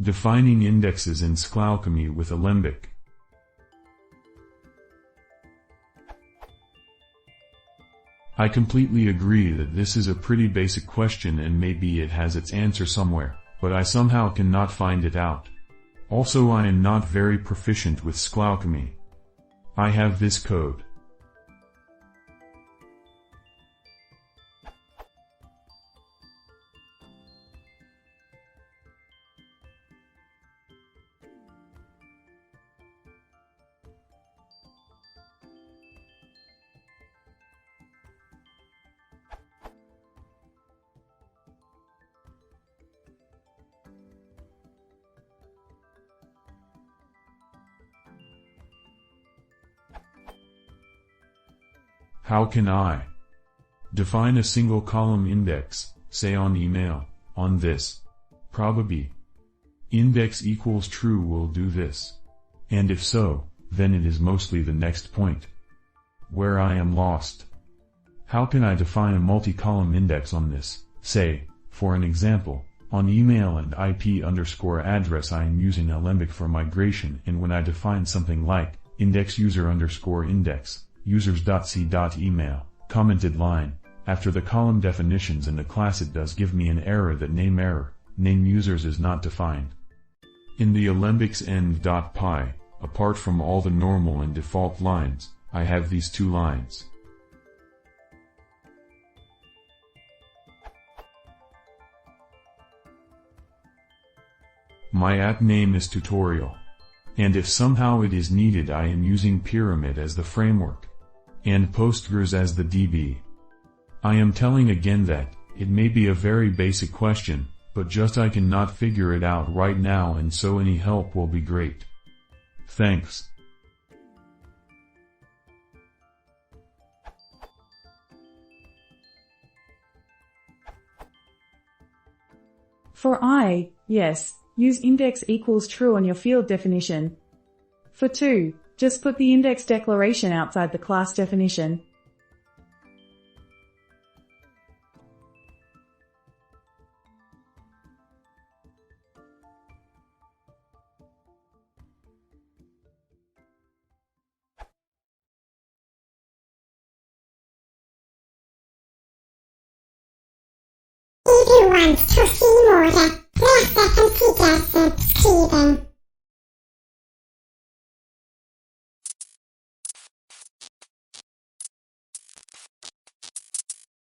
Defining indexes in SqlAlchemy with Alembic. I completely agree that this is a pretty basic question and maybe it has its answer somewhere, but I somehow cannot find it out. Also, I am not very proficient with SqlAlchemy. I have this code. How can I define a single column index, say on email, on this? Probably. Index equals true will do this. And if so, then it is mostly the next point where I am lost. How can I define a multi-column index on this? Say, for an example, on email and IP_address I am using Alembic for migration, and when I define something like index user_index, users.c.email, commented line, after the column definitions in the class it does give me an error that name error, name users is not defined. In the Alembic's end.py, apart from all the normal and default lines, I have these two lines. My app name is tutorial. And if somehow it is needed I am using Pyramid as the framework. And Postgres as the DB. I am telling again that, it may be a very basic question, but just I cannot figure it out right now, and so any help will be great. Thanks. For I, yes, use index equals true on your field definition. For 2, just put the index declaration outside the class definition. If you want to see more, press the computer subscribing.